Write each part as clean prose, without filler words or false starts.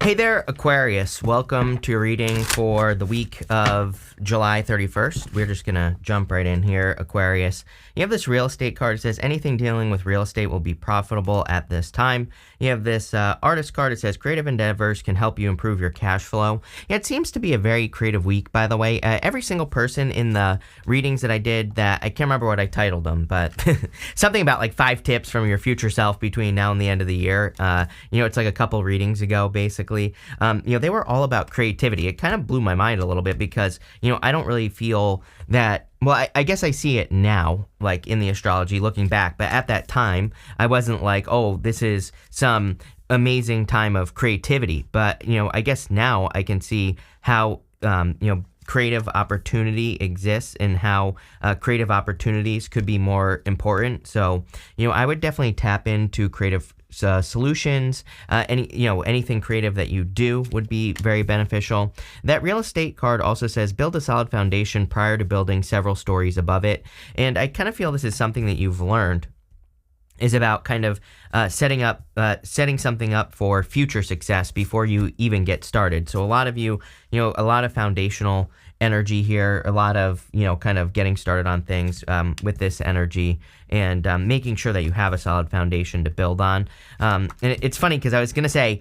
Hey there, Aquarius. Welcome to your reading for the week of July 31st. We're just going to jump right in here, Aquarius. You have this real estate card. It says anything dealing with real estate will be profitable at this time. You have this artist card. It says creative endeavors can help you improve your cash flow. Yeah, it seems to be a very creative week, by the way. Every single person in the readings that I did that, I can't remember what I titled them, but something about like 5 tips from your future self between now and the end of the year. It's like a couple readings ago, basically. They were all about creativity. It kind of blew my mind a little bit because, I don't really feel that. Well, I guess I see it now, like in the astrology, looking back. But at that time, I wasn't like, oh, this is some amazing time of creativity. But, I guess now I can see how, creative opportunity exists and how creative opportunities could be more important. So, I would definitely tap into creative solutions. Anything creative that you do would be very beneficial. That real estate card also says build a solid foundation prior to building several stories above it. And I kind of feel this is something that you've learned is about kind of setting something up for future success before you even get started. So a lot of you, a lot of foundational energy here, a lot of, kind of getting started on things with this energy and making sure that you have a solid foundation to build on. And it's funny because I was gonna say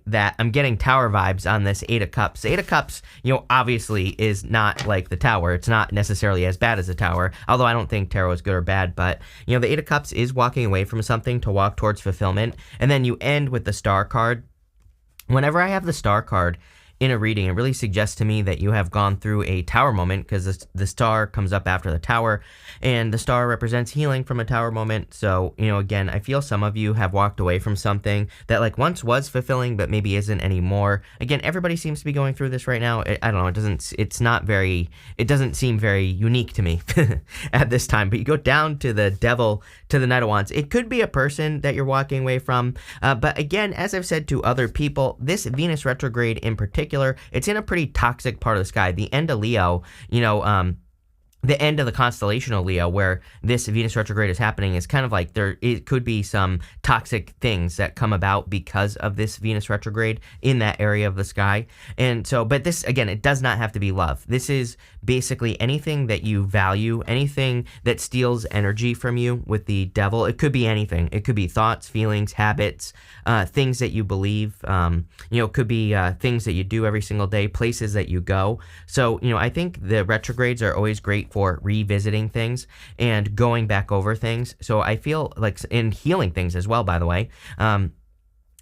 that I'm getting Tower vibes on this Eight of Cups. Eight of Cups, obviously is not like the Tower. It's not necessarily as bad as the Tower, although I don't think tarot is good or bad. But the Eight of Cups is walking away from something to walk towards fulfillment. And then you end with the Star card. Whenever I have the Star card in a reading, it really suggests to me that you have gone through a Tower moment because the Star comes up after the Tower, and the Star represents healing from a Tower moment. So, again, I feel some of you have walked away from something that like once was fulfilling but maybe isn't anymore. Again, everybody seems to be going through this right now. I don't know, it doesn't seem very unique to me at this time. But you go down to the Devil, to the Knight of Wands. It could be a person that you're walking away from. But again, as I've said to other people, this Venus retrograde in particular, it's in a pretty toxic part of the sky. The end of Leo, the end of the constellation of Leo, where this Venus retrograde is happening, is kind of like it could be some toxic things that come about because of this Venus retrograde in that area of the sky. And so, but this, again, it does not have to be love. This is basically anything that you value, anything that steals energy from you with the Devil. It could be anything. It could be thoughts, feelings, habits, things that you believe. It could be things that you do every single day, places that you go. So, I think the retrogrades are always great for revisiting things and going back over things. So I feel like in healing things as well, by the way.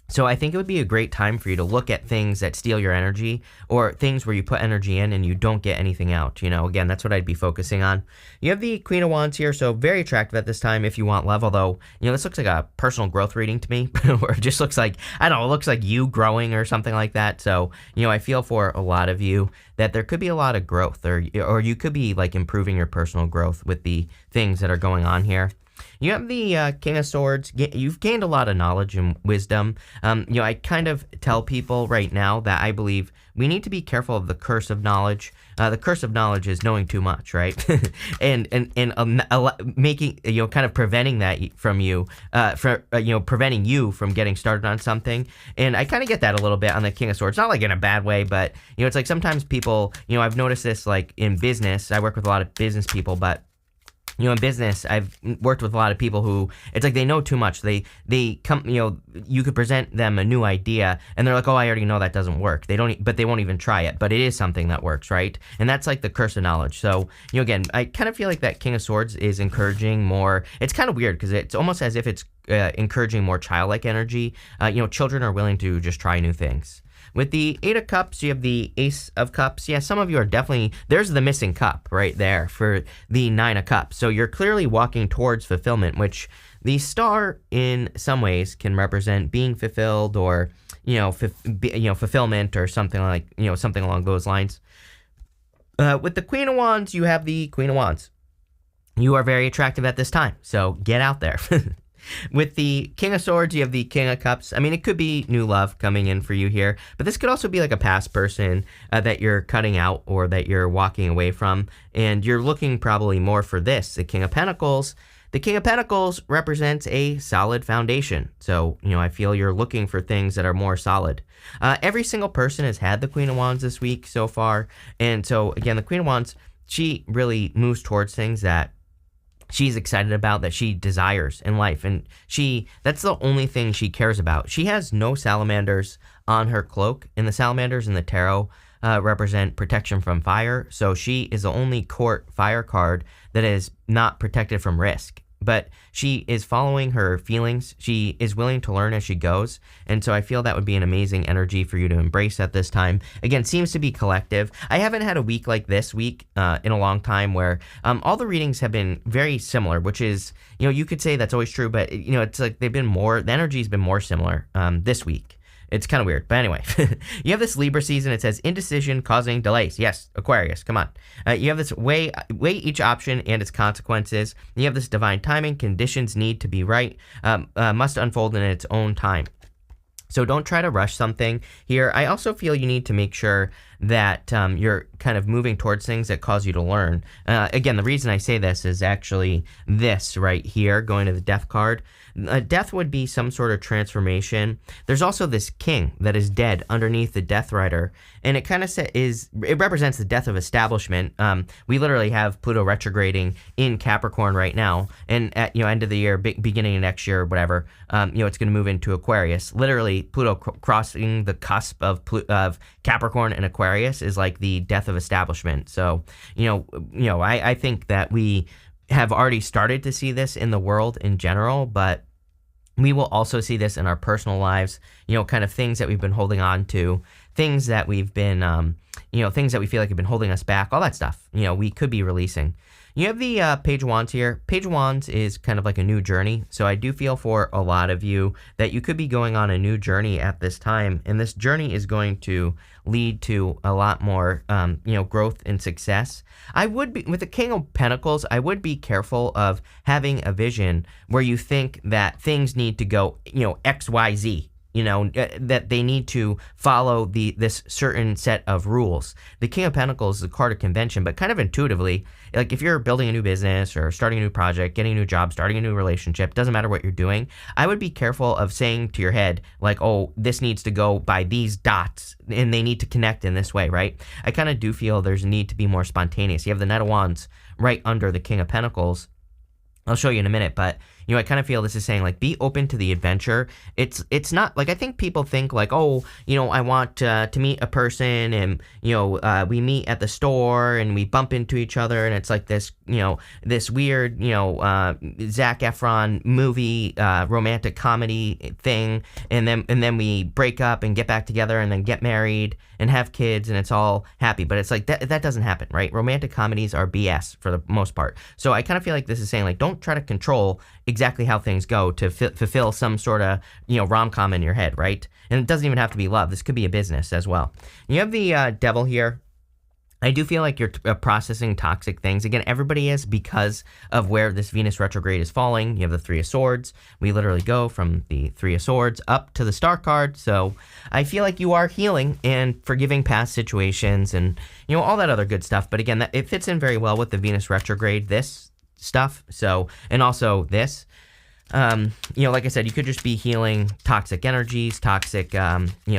So I think it would be a great time for you to look at things that steal your energy or things where you put energy in and you don't get anything out. Again, that's what I'd be focusing on. You have the Queen of Wands here, so very attractive at this time if you want love, although, this looks like a personal growth reading to me, where it just looks like, I don't know, it looks like you growing or something like that. So, I feel for a lot of you that there could be a lot of growth or you could be like improving your personal growth with the things that are going on here. You have the King of Swords. You've gained a lot of knowledge and wisdom. I kind of tell people right now that I believe we need to be careful of the curse of knowledge. The curse of knowledge is knowing too much, right? and making, kind of preventing that from you, preventing you from getting started on something. And I kind of get that a little bit on the King of Swords, not like in a bad way, but, it's like sometimes people, I've noticed this like in business. I work with a lot of business people, but in business, I've worked with a lot of people who, it's like they know too much. They come, you could present them a new idea and they're like, oh, I already know that doesn't work. But they won't even try it. But it is something that works, right? And that's like the curse of knowledge. So, again, I kind of feel like that King of Swords is encouraging more. It's kind of weird because it's almost as if it's encouraging more childlike energy. Children are willing to just try new things. With the Eight of Cups, you have the Ace of Cups. Yeah, some of you are definitely, there's the missing cup right there for the Nine of Cups. So you're clearly walking towards fulfillment, which the Star in some ways can represent being fulfilled or, fulfillment or something like, something along those lines. With the Queen of Wands, you have the Queen of Wands. You are very attractive at this time, so get out there. With the King of Swords, you have the King of Cups. I mean, it could be new love coming in for you here, but this could also be like a past person that you're cutting out or that you're walking away from, and you're looking probably more for this, the King of Pentacles. The King of Pentacles represents a solid foundation. So, I feel you're looking for things that are more solid. Every single person has had the Queen of Wands this week so far. And so, again, the Queen of Wands, she really moves towards things that she's excited about, that she desires in life. And that's the only thing she cares about. She has no salamanders on her cloak, and the salamanders in the tarot represent protection from fire. So she is the only court fire card that is not protected from risk. But she is following her feelings. She is willing to learn as she goes. And so I feel that would be an amazing energy for you to embrace at this time. Again, seems to be collective. I haven't had a week like this week in a long time where all the readings have been very similar, which is, you could say that's always true, but, it's like the energy's been more similar this week. It's kind of weird. But anyway, you have this Libra season. It says indecision causing delays. Yes, Aquarius, come on. You have this weigh each option and its consequences. You have this divine timing. Conditions need to be right, must unfold in its own time. So don't try to rush something here. I also feel you need to make sure that you're kind of moving towards things that cause you to learn. Again, the reason I say this is actually this right here, going to the Death card. Death would be some sort of transformation. There's also this king that is dead underneath the Death Rider, and it kind of it represents the death of establishment. We literally have Pluto retrograding in Capricorn right now, and at end of the year, beginning of next year, or whatever, it's going to move into Aquarius. Literally, Pluto crossing the cusp of Capricorn and Aquarius is like the death of establishment. So, I think that we have already started to see this in the world in general, but we will also see this in our personal lives, kind of things that we've been holding on to, things that we've been, things that we feel like have been holding us back, all that stuff, we could be releasing. You have the Page of Wands here. Page of Wands is kind of like a new journey. So I do feel for a lot of you that you could be going on a new journey at this time. And this journey is going to lead to a lot more, growth and success. I would be, with the King of Pentacles, I would be careful of having a vision where you think that things need to go, X, Y, Z. That they need to follow this certain set of rules. The King of Pentacles is a card of convention, but kind of intuitively, like if you're building a new business or starting a new project, getting a new job, starting a new relationship, doesn't matter what you're doing, I would be careful of saying to your head, like, oh, this needs to go by these dots, and they need to connect in this way, right? I kind of do feel there's a need to be more spontaneous. You have the Knight of Wands right under the King of Pentacles. I'll show you in a minute, but I kind of feel this is saying, like, be open to the adventure. It's not, like, I think people think, like, oh, I want to meet a person, and, we meet at the store, and we bump into each other, and it's like this, this weird, Zac Efron movie, romantic comedy thing, and then we break up and get back together, and then get married, and have kids, and it's all happy. But it's like, that doesn't happen, right? Romantic comedies are BS for the most part. So I kind of feel like this is saying, like, don't try to control exactly how things go to fulfill some sort of, rom-com in your head, right? And it doesn't even have to be love. This could be a business as well. You have the Devil here. I do feel like you're processing toxic things. Again, everybody is, because of where this Venus retrograde is falling. You have the Three of Swords. We literally go from the Three of Swords up to the Star card. So I feel like you are healing and forgiving past situations and, all that other good stuff. But again, it fits in very well with the Venus retrograde, this stuff. So, and also this, like I said, you could just be healing toxic energies, toxic,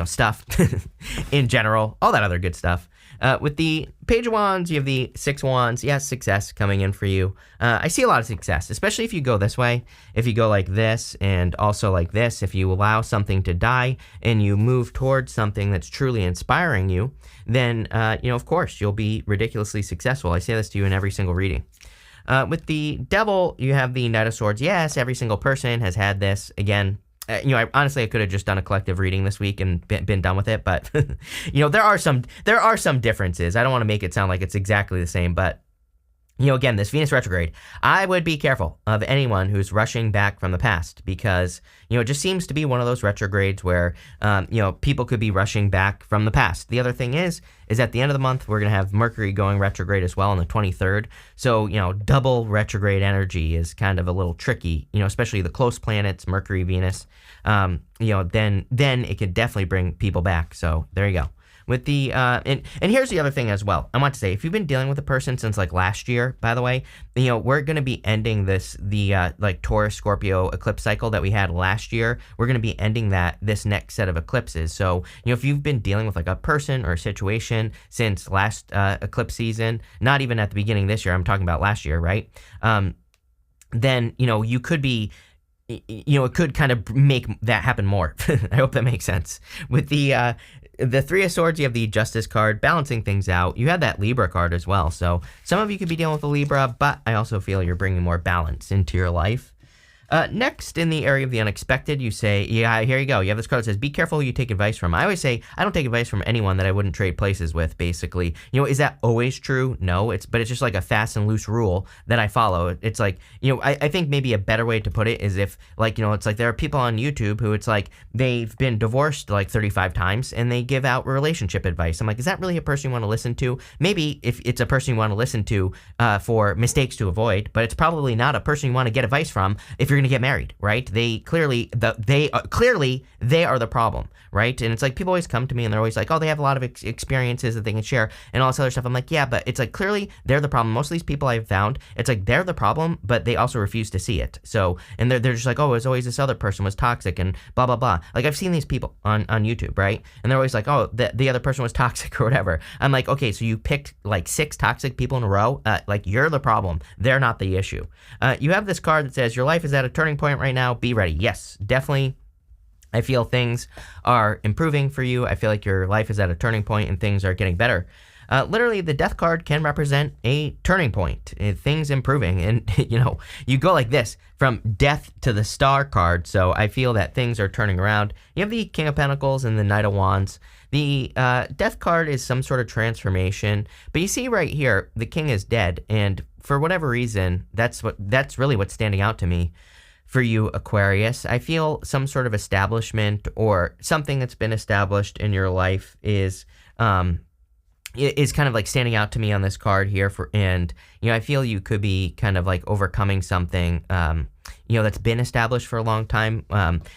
stuff in general, all that other good stuff. With the Page of Wands, you have the Six of Wands. Yes, success coming in for you. I see a lot of success, especially if you go this way. If you go like this and also like this, if you allow something to die and you move towards something that's truly inspiring you, then, of course, you'll be ridiculously successful. I say this to you in every single reading. With the Devil, you have the Knight of Swords. Yes, every single person has had this. Again, I could have just done a collective reading this week and been done with it, but there are some differences. I don't want to make it sound like it's exactly the same, but again, this Venus retrograde, I would be careful of anyone who's rushing back from the past, because it just seems to be one of those retrogrades where people could be rushing back from the past. The other thing is at the end of the month, we're going to have Mercury going retrograde as well on the 23rd. So, double retrograde energy is kind of a little tricky, especially the close planets, Mercury, Venus, then it could definitely bring people back. So there you go. with the and here's the other thing as well. I want to say, if you've been dealing with a person since like last year, by the way, we're going to be ending the like Taurus Scorpio eclipse cycle that we had last year. We're going to be ending this next set of eclipses. So if you've been dealing with like a person or a situation since last eclipse season, not even at the beginning of this year, I'm talking about last year, right? Then you could be, it could kind of make that happen more. I hope that makes sense. With the Three of Swords, you have the Justice card, balancing things out. You have that Libra card as well. So some of you could be dealing with a Libra, but I also feel you're bringing more balance into your life. Next, in the area of the unexpected, you say, yeah, here you go. You have this card that says, be careful who you take advice from. I always say, I don't take advice from anyone that I wouldn't trade places with, basically. Is that always true? No, but it's just like a fast and loose rule that I follow. It's like, I think maybe a better way to put it is if, like, it's like there are people on YouTube who it's like they've been divorced like 35 times and they give out relationship advice. I'm like, is that really a person you want to listen to? Maybe if it's a person you want to listen to for mistakes to avoid, but it's probably not a person you want to get advice from if you're going to get married, right? They are the problem, right? And it's like people always come to me and they're always like, oh, they have a lot of experiences that they can share and all this other stuff. I'm like, yeah, but it's like clearly they're the problem. Most of these people I've found, it's like they're the problem, but they also refuse to see it. So, and they're just like, oh, it's always this other person was toxic and blah, blah, blah. Like I've seen these people on YouTube, right? And they're always like, oh, the other person was toxic or whatever. I'm like, okay, so you picked like 6 toxic people in a row. Like you're the problem. They're not the issue. You have this card that says your life is at a turning point right now. Be ready. Yes, definitely. I feel things are improving for you. I feel like your life is at a turning point and things are getting better. Literally, the death card can represent a turning point, things improving. And, you go like this from death to the star card. So I feel that things are turning around. You have the King of Pentacles and the Knight of Wands. The death card is some sort of transformation. But you see right here, the king is dead. And for whatever reason, that's really what's standing out to me. For you, Aquarius, I feel some sort of establishment or something that's been established in your life is kind of like standing out to me on this card here. And I feel you could be kind of like overcoming something that's been established for a long time.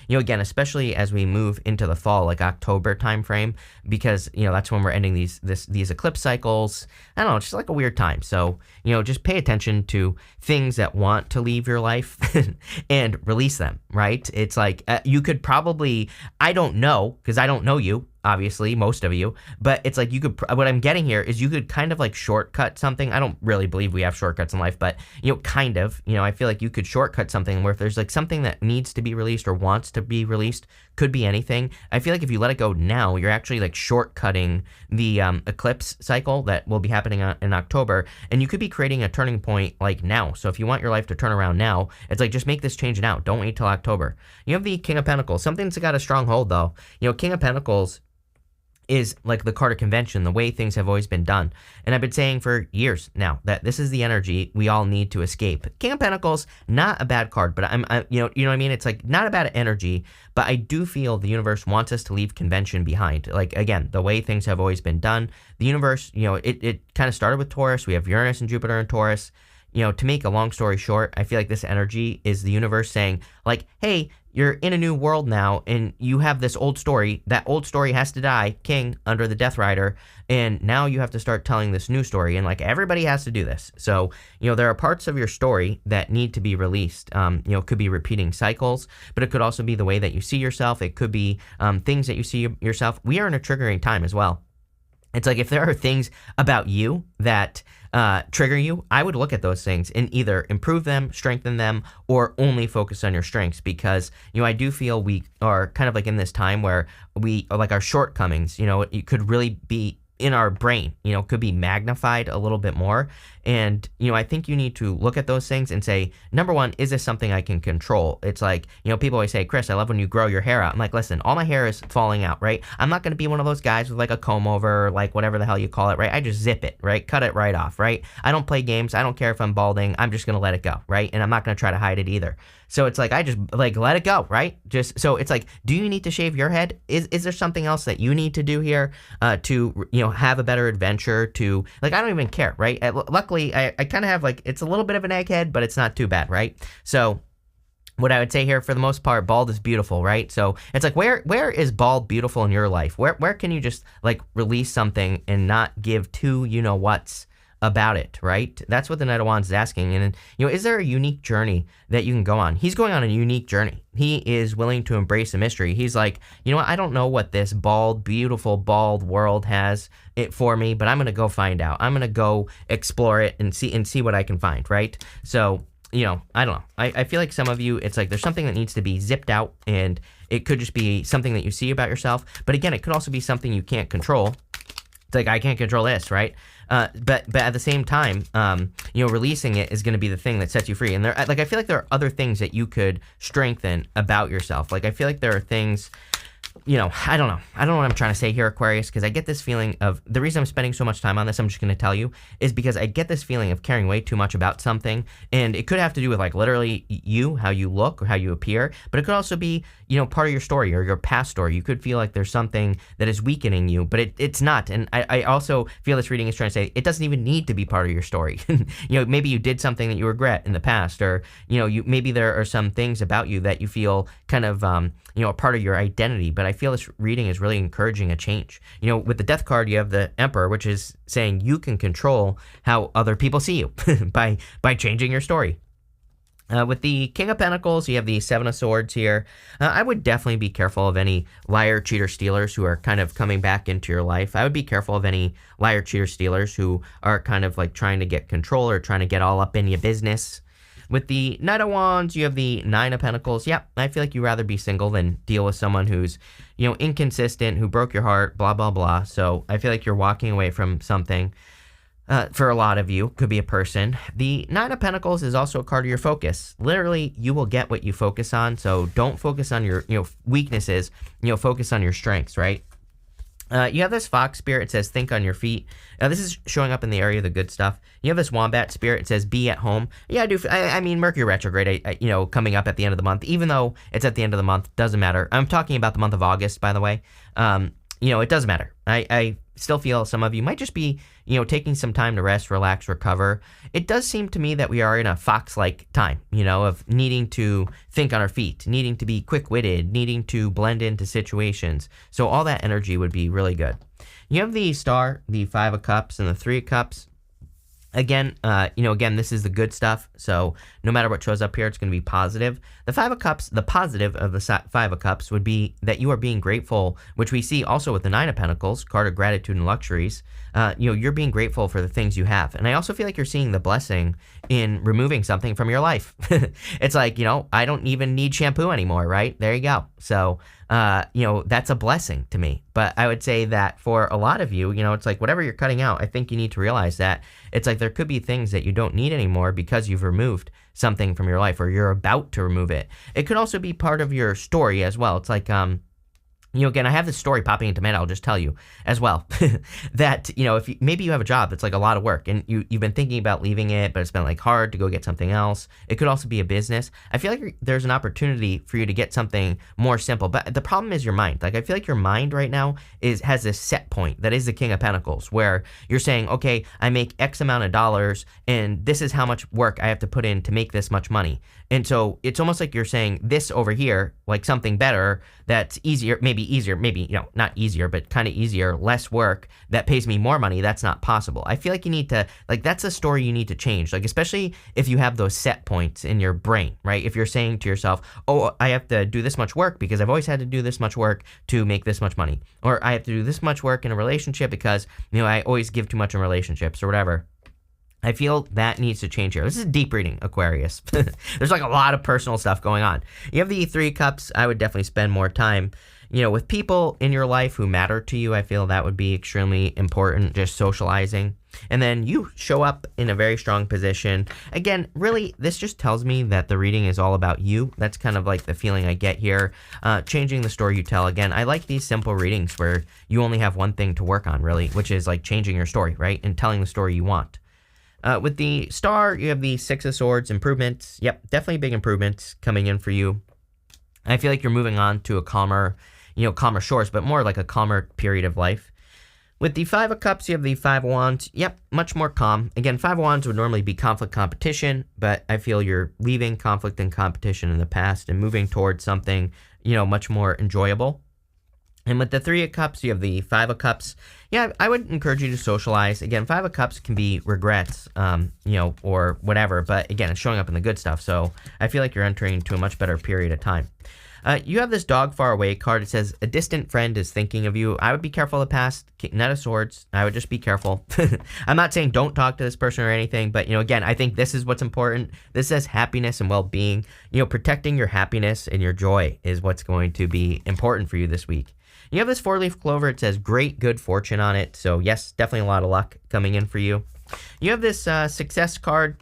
Again, especially as we move into the fall, like October timeframe, because that's when we're ending these eclipse cycles. I don't know, it's just like a weird time. So just pay attention to things that want to leave your life and release them. Right? It's like you could probably, I don't know, because I don't know you. Obviously, most of you, but it's like you could, what I'm getting here is you could kind of like shortcut something. I don't really believe we have shortcuts in life, but, kind of, I feel like you could shortcut something where if there's like something that needs to be released or wants to be released, could be anything. I feel like if you let it go now, you're actually like shortcutting the eclipse cycle that will be happening in October, and you could be creating a turning point like now. So if you want your life to turn around now, it's like just make this change now. Don't wait till October. You have the King of Pentacles. Something's got a strong hold though. King of Pentacles is like the card of convention, the way things have always been done. And I've been saying for years now that this is the energy we all need to escape. King of Pentacles, not a bad card, but you know what I mean? It's like not a bad energy, but I do feel the universe wants us to leave convention behind. Like, again, the way things have always been done. The universe, it kind of started with Taurus. We have Uranus and Jupiter in Taurus. To make a long story short, I feel like this energy is the universe saying, like, hey, you're in a new world now, and you have this old story. That old story has to die, King, under the Death Rider, and now you have to start telling this new story, and, like, everybody has to do this. So, there are parts of your story that need to be released. It could be repeating cycles, but it could also be the way that you see yourself. It could be things that you see yourself. We are in a triggering time as well. It's like if there are things about you that trigger you, I would look at those things and either improve them, strengthen them, or only focus on your strengths, because, I do feel we are kind of like in this time where we are like our shortcomings, it could really be in our brain, could be magnified a little bit more. And, I think you need to look at those things and say, number one, is this something I can control? It's like, people always say, Chris, I love when you grow your hair out. I'm like, listen, all my hair is falling out, right? I'm not going to be one of those guys with like a comb over, or like whatever the hell you call it, right? I just zip it, right? Cut it right off, right? I don't play games. I don't care if I'm balding. I'm just going to let it go, right? And I'm not going to try to hide it either. So it's like, I just like, let it go, right? Just, so it's like, do you need to shave your head? Is there something else that you need to do here to, have a better adventure to, like, I don't even care, right? Luckily, I kind of have like, it's a little bit of an egghead, but it's not too bad, right? So what I would say here, for the most part, bald is beautiful, right? So it's like, where is bald beautiful in your life? Where can you just like release something and not give two you know what's about it, right? That's what the Knight of Wands is asking. And is there a unique journey that you can go on? He's going on a unique journey. He is willing to embrace a mystery. He's like, what? I don't know what this bald, beautiful, bald world has it for me, but I'm gonna go find out. I'm gonna go explore it and see what I can find, right? So. I don't know. I feel like some of you, it's like there's something that needs to be zipped out, and it could just be something that you see about yourself. But again, it could also be something you can't control. It's like, I can't control this, right? But at the same time, releasing it is going to be the thing that sets you free. And I feel like there are other things that you could strengthen about yourself. Like, I feel like there are things. I don't know. I don't know what I'm trying to say here, Aquarius, because I get this feeling of, the reason I'm spending so much time on this, I'm just going to tell you, is because I get this feeling of caring way too much about something. And it could have to do with, like, literally you, how you look or how you appear, but it could also be, part of your story or your past story. You could feel like there's something that is weakening you, but it's not. And I also feel this reading is trying to say it doesn't even need to be part of your story. Maybe you did something that you regret in the past, or, maybe there are some things about you that you feel kind of, a part of your identity. But I feel this reading is really encouraging a change. With the Death card, you have the Emperor, which is saying you can control how other people see you by changing your story. With the King of Pentacles, you have the Seven of Swords here. I would definitely be careful of any liar, cheater, stealers who are kind of coming back into your life. I would be careful of any liar, cheater, stealers who are kind of like trying to get control or trying to get all up in your business. With the Knight of Wands, you have the Nine of Pentacles. Yeah, I feel like you'd rather be single than deal with someone who's, inconsistent, who broke your heart, blah, blah, blah. So I feel like you're walking away from something. For a lot of you, could be a person. The Nine of Pentacles is also a card of your focus. Literally, you will get what you focus on. So don't focus on your, weaknesses. Focus on your strengths, right? You have this Fox spirit. It says, think on your feet. This is showing up in the area of the good stuff. You have this Wombat spirit. It says, be at home. Yeah, I do. I mean, Mercury retrograde, coming up at the end of the month, even though it's at the end of the month, doesn't matter. I'm talking about the month of August, by the way. It does matter. I still feel some of you might just be, taking some time to rest, relax, recover. It does seem to me that we are in a fox-like time, of needing to think on our feet, needing to be quick-witted, needing to blend into situations. So all that energy would be really good. You have the Star, the Five of Cups, and the Three of Cups. Again, this is the good stuff. So no matter what shows up here, it's going to be positive. The Five of Cups, the positive of the Five of Cups would be that you are being grateful, which we see also with the Nine of Pentacles, card of gratitude and luxuries. You're being grateful for the things you have. And I also feel like you're seeing the blessing in removing something from your life. It's like, I don't even need shampoo anymore, right? There you go. So, that's a blessing to me. But I would say that for a lot of you, it's like whatever you're cutting out, I think you need to realize that it's like there could be things that you don't need anymore because you've removed something from your life or you're about to remove it. It could also be part of your story as well. It's like, again, I have this story popping into my head. I'll just tell you as well that, if maybe you have a job that's like a lot of work and you've been thinking about leaving it, but it's been like hard to go get something else. It could also be a business. I feel like there's an opportunity for you to get something more simple, but the problem is your mind. Like, I feel like your mind right now has this set point that is the King of Pentacles, where you're saying, okay, I make X amount of dollars and this is how much work I have to put in to make this much money. And so it's almost like you're saying this over here, like something better that's easier, maybe not easier, but kind of easier, less work that pays me more money. That's not possible. I feel like you need to, like, that's a story you need to change. Like, especially if you have those set points in your brain, right? If you're saying to yourself, oh, I have to do this much work because I've always had to do this much work to make this much money. Or I have to do this much work in a relationship because, I always give too much in relationships or whatever. I feel that needs to change here. This is a deep reading, Aquarius. There's like a lot of personal stuff going on. You have the Three Cups. I would definitely spend more time, with people in your life who matter to you. I feel that would be extremely important, just socializing. And then you show up in a very strong position. Again, really, this just tells me that the reading is all about you. That's kind of like the feeling I get here. Changing the story you tell. Again, I like these simple readings where you only have one thing to work on, really, which is like changing your story, right? And telling the story you want. With the Star, you have the Six of Swords, improvements. Yep, definitely big improvements coming in for you. I feel like you're moving on to a calmer shores, but more like a calmer period of life. With the Five of Cups, you have the Five of Wands. Yep, much more calm. Again, Five of Wands would normally be conflict, competition, but I feel you're leaving conflict and competition in the past and moving towards something, much more enjoyable. And with the Three of Cups, you have the Five of Cups. Yeah, I would encourage you to socialize. Again, Five of Cups can be regrets, or whatever. But again, it's showing up in the good stuff. So I feel like you're entering into a much better period of time. You have this Dog Far Away card. It says, a distant friend is thinking of you. I would be careful of the past. Knight of Swords. I would just be careful. I'm not saying don't talk to this person or anything, but, again, I think this is what's important. This says happiness and well-being. Protecting your happiness and your joy is what's going to be important for you this week. You have this four-leaf clover. It says great good fortune on it. So, yes, definitely a lot of luck coming in for you. You have this success card.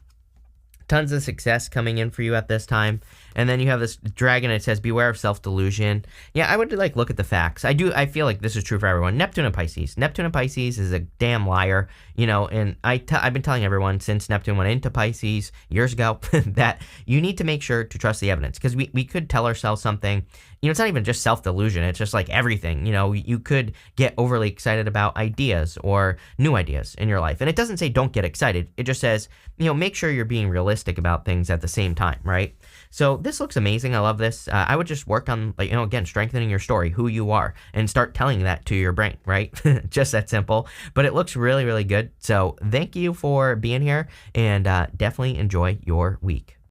Tons of success coming in for you at this time. And then you have this dragon. It says, beware of self-delusion. Yeah, I would look at the facts. I feel like this is true for everyone. Neptune and Pisces. Neptune and Pisces is a damn liar, and I've been telling everyone since Neptune went into Pisces years ago that you need to make sure to trust the evidence, because we could tell ourselves something. It's not even just self-delusion. It's just like everything. You could get overly excited about ideas or new ideas in your life. And it doesn't say don't get excited. It just says, make sure you're being realistic about things at the same time, right? So this looks amazing. I love this. I would just work on, again, strengthening your story, who you are, and start telling that to your brain, right? Just that simple. But it looks really, really good. So thank you for being here, and definitely enjoy your week.